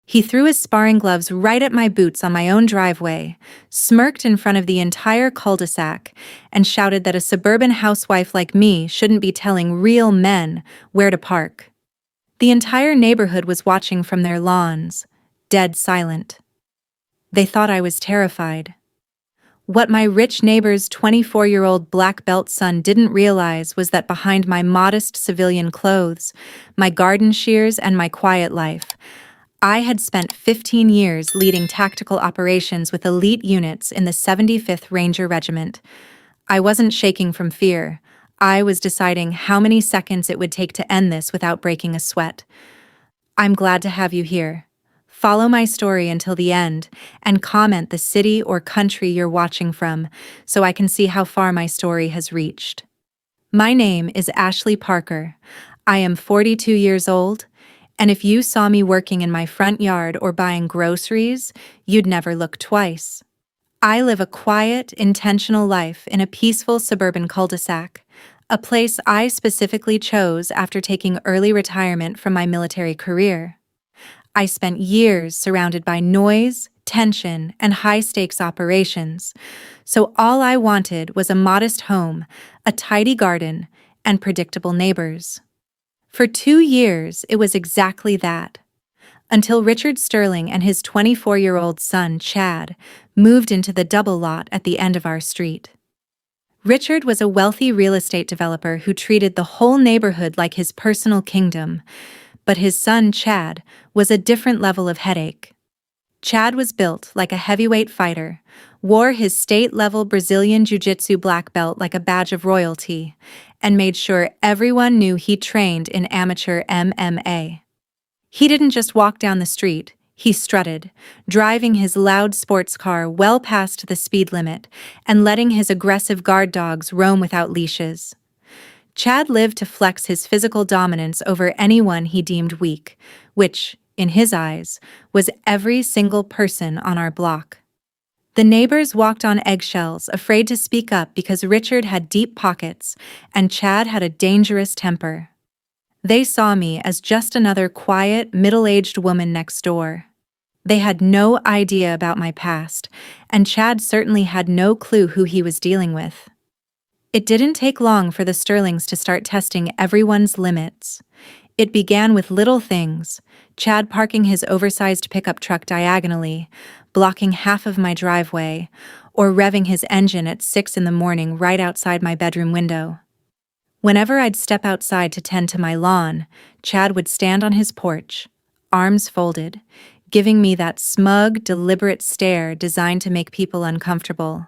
He threw his sparring gloves right at my boots on my own driveway, smirked in front of the entire cul-de-sac, and shouted that a suburban housewife like me shouldn't be telling real men where to park. The entire neighborhood was watching from their lawns, dead silent. They thought I was terrified. What my rich neighbor's 24-year-old black belt son didn't realize was that behind my modest civilian clothes, my garden shears, and my quiet life, I had spent 15 years leading tactical operations with elite units in the 75th Ranger Regiment. I wasn't shaking from fear. I was deciding how many seconds it would take to end this without breaking a sweat. I'm glad to have you here. Follow my story until the end and comment the city or country you're watching from so I can see how far my story has reached. My name is Ashley Parker. I am 42 years old, and if you saw me working in my front yard or buying groceries, you'd never look twice. I live a quiet, intentional life in a peaceful suburban cul-de-sac, a place I specifically chose after taking early retirement from my military career. I spent years surrounded by noise, tension, and high-stakes operations, so all I wanted was a modest home, a tidy garden, and predictable neighbors. For 2 years, it was exactly that, until Richard Sterling and his 24-year-old son, Chad, moved into the double lot at the end of our street. Richard was a wealthy real estate developer who treated the whole neighborhood like his personal kingdom, but his son, Chad, was a different level of headache. Chad was built like a heavyweight fighter, wore his state-level Brazilian jiu-jitsu black belt like a badge of royalty, and made sure everyone knew he trained in amateur MMA. He didn't just walk down the street, he strutted, driving his loud sports car well past the speed limit and letting his aggressive guard dogs roam without leashes. Chad lived to flex his physical dominance over anyone he deemed weak, which, in his eyes, was every single person on our block. The neighbors walked on eggshells, afraid to speak up because Richard had deep pockets and Chad had a dangerous temper. They saw me as just another quiet, middle-aged woman next door. They had no idea about my past, and Chad certainly had no clue who he was dealing with. It didn't take long for the Sterlings to start testing everyone's limits. It began with little things, Chad parking his oversized pickup truck diagonally, blocking half of my driveway, or revving his engine at 6 in the morning right outside my bedroom window. Whenever I'd step outside to tend to my lawn, Chad would stand on his porch, arms folded, giving me that smug, deliberate stare designed to make people uncomfortable.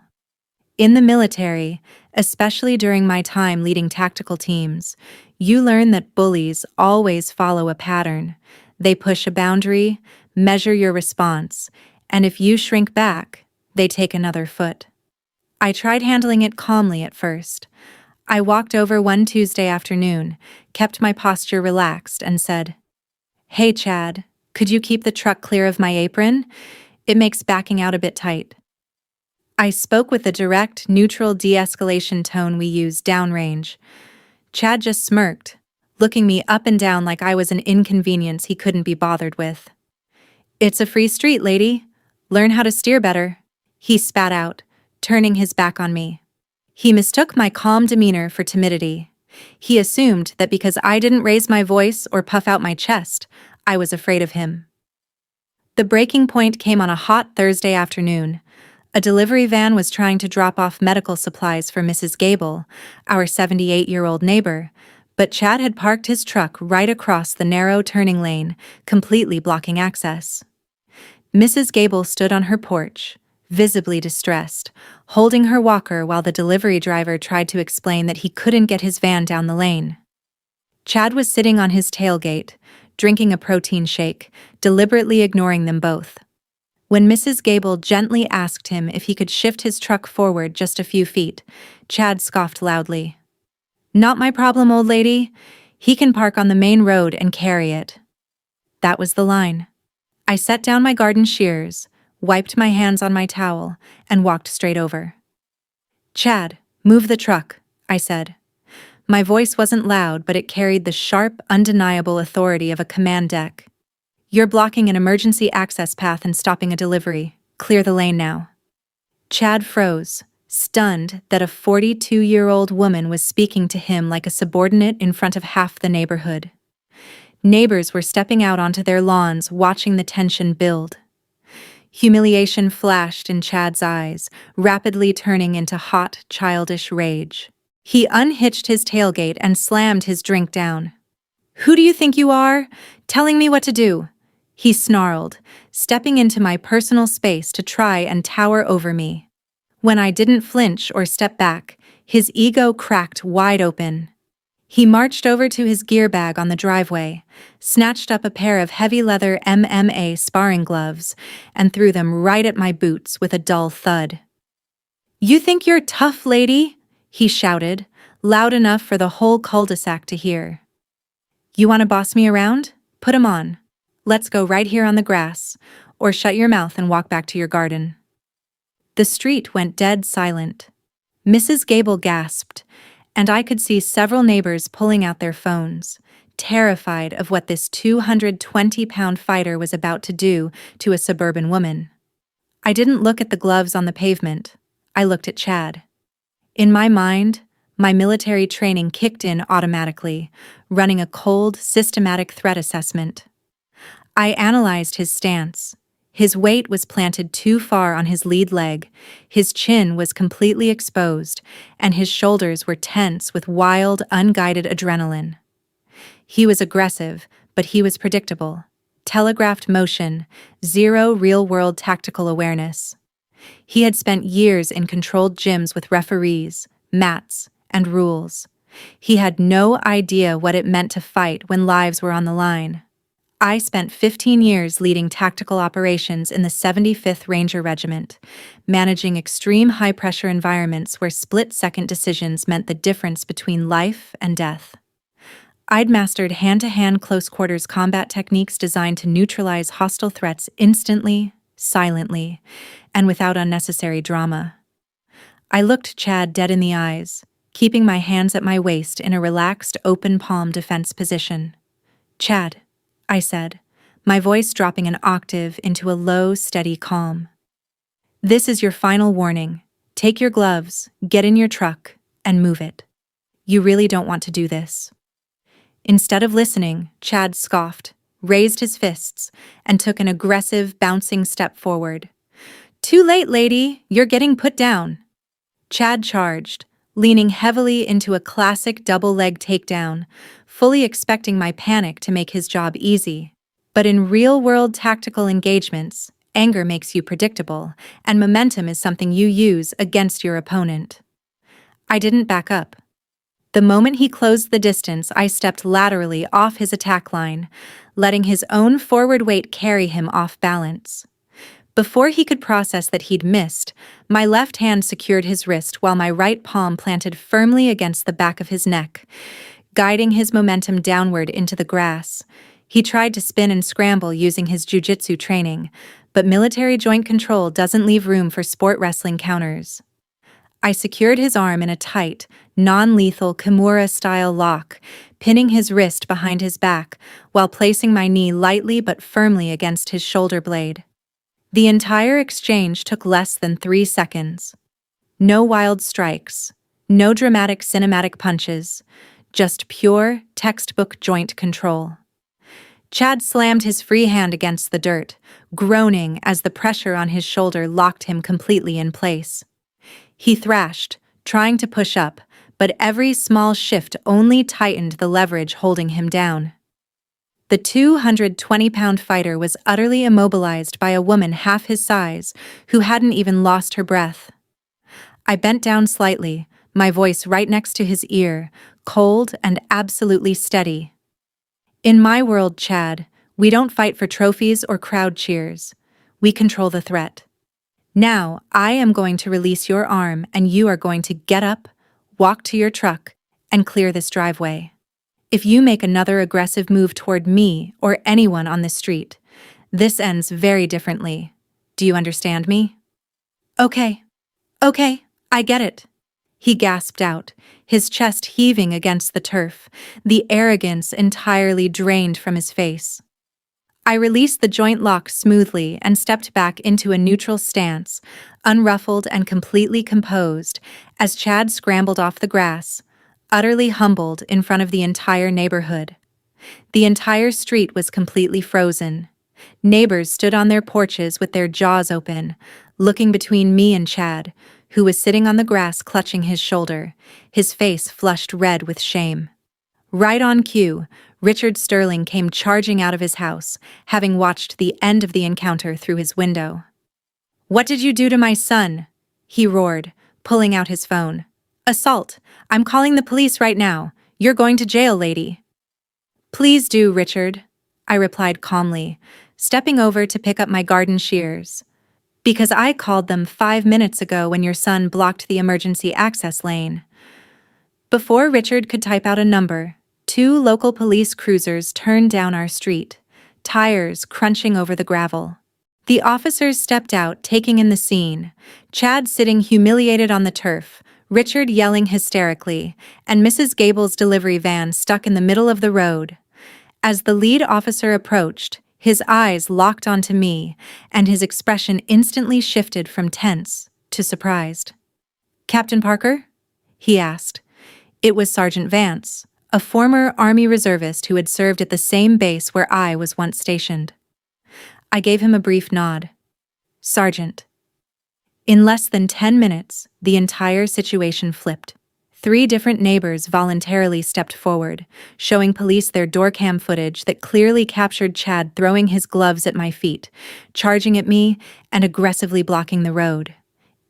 In the military, especially during my time leading tactical teams, you learn that bullies always follow a pattern. They push a boundary, measure your response, and if you shrink back, they take another foot. I tried handling it calmly at first. I walked over one Tuesday afternoon, kept my posture relaxed, and said, "Hey, Chad, could you keep the truck clear of my apron? It makes backing out a bit tight." I spoke with the direct, neutral de-escalation tone we use downrange. Chad just smirked, looking me up and down like I was an inconvenience he couldn't be bothered with. "It's a free street, lady. Learn how to steer better," he spat out, turning his back on me. He mistook my calm demeanor for timidity. He assumed that because I didn't raise my voice or puff out my chest, I was afraid of him. The breaking point came on a hot Thursday afternoon. A delivery van was trying to drop off medical supplies for Mrs. Gable, our 78-year-old neighbor, but Chad had parked his truck right across the narrow turning lane, completely blocking access. Mrs. Gable stood on her porch, visibly distressed, holding her walker while the delivery driver tried to explain that he couldn't get his van down the lane. Chad was sitting on his tailgate, drinking a protein shake, deliberately ignoring them both. When Mrs. Gable gently asked him if he could shift his truck forward just a few feet, Chad scoffed loudly. "Not my problem, old lady. He can park on the main road and carry it." That was the line. I set down my garden shears, wiped my hands on my towel, and walked straight over. "Chad, move the truck," I said. My voice wasn't loud, but it carried the sharp, undeniable authority of a command deck. You're blocking an emergency access path and stopping a delivery. Clear the lane now. Chad froze, stunned that a 42-year-old woman was speaking to him like a subordinate in front of half the neighborhood. Neighbors were stepping out onto their lawns, watching the tension build. Humiliation flashed in Chad's eyes, rapidly turning into hot, childish rage. He unhitched his tailgate and slammed his drink down. "Who do you think you are? Telling me what to do?" he snarled, stepping into my personal space to try and tower over me. When I didn't flinch or step back, his ego cracked wide open. He marched over to his gear bag on the driveway, snatched up a pair of heavy leather MMA sparring gloves, and threw them right at my boots with a dull thud. "You think you're tough, lady?" he shouted, loud enough for the whole cul-de-sac to hear. "You want to boss me around? Put 'em on. Let's go right here on the grass, or shut your mouth and walk back to your garden." The street went dead silent. Mrs. Gable gasped, and I could see several neighbors pulling out their phones, terrified of what this 220-pound fighter was about to do to a suburban woman. I didn't look at the gloves on the pavement. I looked at Chad. In my mind, my military training kicked in automatically, running a cold, systematic threat assessment. I analyzed his stance. His weight was planted too far on his lead leg, his chin was completely exposed, and his shoulders were tense with wild, unguided adrenaline. He was aggressive, but he was predictable. Telegraphed motion, zero real-world tactical awareness. He had spent years in controlled gyms with referees, mats, and rules. He had no idea what it meant to fight when lives were on the line. I spent 15 years leading tactical operations in the 75th Ranger Regiment, managing extreme high-pressure environments where split-second decisions meant the difference between life and death. I'd mastered hand-to-hand close-quarters combat techniques designed to neutralize hostile threats instantly, silently, and without unnecessary drama. I looked Chad dead in the eyes, keeping my hands at my waist in a relaxed, open-palm defense position. "Chad," I said, my voice dropping an octave into a low, steady calm. "This is your final warning. Take your gloves, get in your truck, and move it. You really don't want to do this." Instead of listening, Chad scoffed, raised his fists, and took an aggressive, bouncing step forward. "Too late, lady. You're getting put down." Chad charged, leaning heavily into a classic double-leg takedown, fully expecting my panic to make his job easy. But in real-world tactical engagements, anger makes you predictable, and momentum is something you use against your opponent. I didn't back up. The moment he closed the distance, I stepped laterally off his attack line, letting his own forward weight carry him off balance. Before he could process that he'd missed, my left hand secured his wrist while my right palm planted firmly against the back of his neck, guiding his momentum downward into the grass. He tried to spin and scramble using his jiu-jitsu training, but military joint control doesn't leave room for sport wrestling counters. I secured his arm in a tight, non-lethal Kimura-style lock, pinning his wrist behind his back while placing my knee lightly but firmly against his shoulder blade. The entire exchange took less than 3 seconds. No wild strikes, no dramatic cinematic punches, just pure, textbook joint control. Chad slammed his free hand against the dirt, groaning as the pressure on his shoulder locked him completely in place. He thrashed, trying to push up, but every small shift only tightened the leverage holding him down. The 220-pound fighter was utterly immobilized by a woman half his size who hadn't even lost her breath. I bent down slightly, my voice right next to his ear, cold and absolutely steady. "In my world, Chad, we don't fight for trophies or crowd cheers. We control the threat. Now, I am going to release your arm and you are going to get up, walk to your truck, and clear this driveway. If you make another aggressive move toward me or anyone on this street, this ends very differently. Do you understand me?" Okay, I get it," he gasped out, his chest heaving against the turf, the arrogance entirely drained from his face. I released the joint lock smoothly and stepped back into a neutral stance, unruffled and completely composed, as Chad scrambled off the grass, utterly humbled in front of the entire neighborhood. The entire street was completely frozen. Neighbors stood on their porches with their jaws open, looking between me and Chad, who was sitting on the grass clutching his shoulder, his face flushed red with shame. Right on cue, Richard Sterling came charging out of his house, having watched the end of the encounter through his window. "What did you do to my son?" he roared, pulling out his phone. "Assault. I'm calling the police right now. You're going to jail, lady." "Please do, Richard," I replied calmly, stepping over to pick up my garden shears. "Because I called them 5 minutes ago when your son blocked the emergency access lane." Before Richard could type out a number, 2 local police cruisers turned down our street, tires crunching over the gravel. The officers stepped out, taking in the scene, Chad sitting humiliated on the turf, Richard yelling hysterically, and Mrs. Gable's delivery van stuck in the middle of the road. As the lead officer approached, his eyes locked onto me, and his expression instantly shifted from tense to surprised. "Captain Parker?" he asked. It was Sergeant Vance, a former Army reservist who had served at the same base where I was once stationed. I gave him a brief nod. "Sergeant." In less than 10 minutes, the entire situation flipped. 3 different neighbors voluntarily stepped forward, showing police their doorcam footage that clearly captured Chad throwing his gloves at my feet, charging at me, and aggressively blocking the road.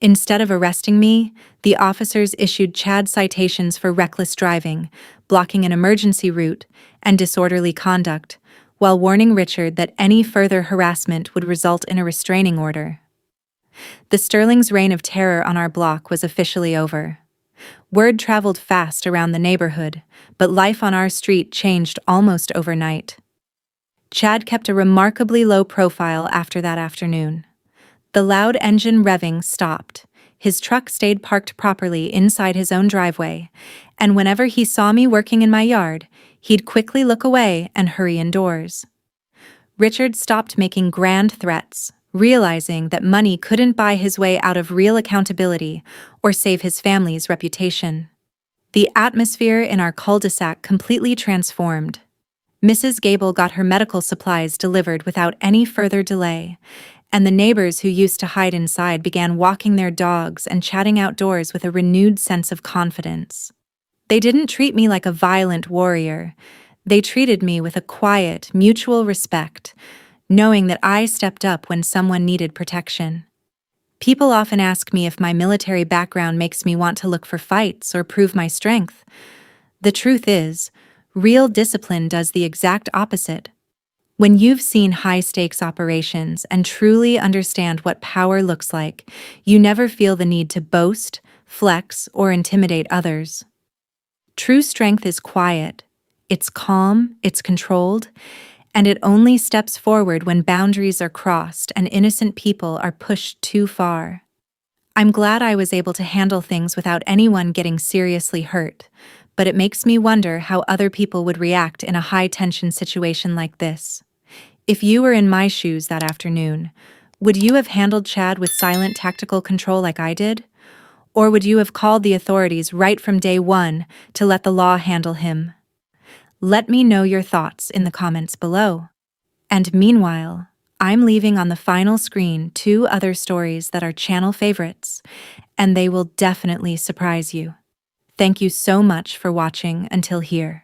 Instead of arresting me, the officers issued Chad citations for reckless driving, blocking an emergency route, and disorderly conduct, while warning Richard that any further harassment would result in a restraining order. The Sterling's reign of terror on our block was officially over. Word traveled fast around the neighborhood, but life on our street changed almost overnight. Chad kept a remarkably low profile after that afternoon. The loud engine revving stopped, his truck stayed parked properly inside his own driveway, and whenever he saw me working in my yard, he'd quickly look away and hurry indoors. Richard stopped making grand threats, realizing that money couldn't buy his way out of real accountability or save his family's reputation. The atmosphere in our cul-de-sac completely transformed. Mrs. Gable got her medical supplies delivered without any further delay, and the neighbors who used to hide inside began walking their dogs and chatting outdoors with a renewed sense of confidence. They didn't treat me like a violent warrior. They treated me with a quiet, mutual respect, knowing that I stepped up when someone needed protection. People often ask me if my military background makes me want to look for fights or prove my strength. The truth is, real discipline does the exact opposite. When you've seen high-stakes operations and truly understand what power looks like, you never feel the need to boast, flex, or intimidate others. True strength is quiet, it's calm, it's controlled, and it only steps forward when boundaries are crossed and innocent people are pushed too far. I'm glad I was able to handle things without anyone getting seriously hurt, but it makes me wonder how other people would react in a high-tension situation like this. If you were in my shoes that afternoon, would you have handled Chad with silent tactical control like I did? Or would you have called the authorities right from day one to let the law handle him? Let me know your thoughts in the comments below. And meanwhile, I'm leaving on the final screen 2 other stories that are channel favorites, and they will definitely surprise you. Thank you so much for watching until here.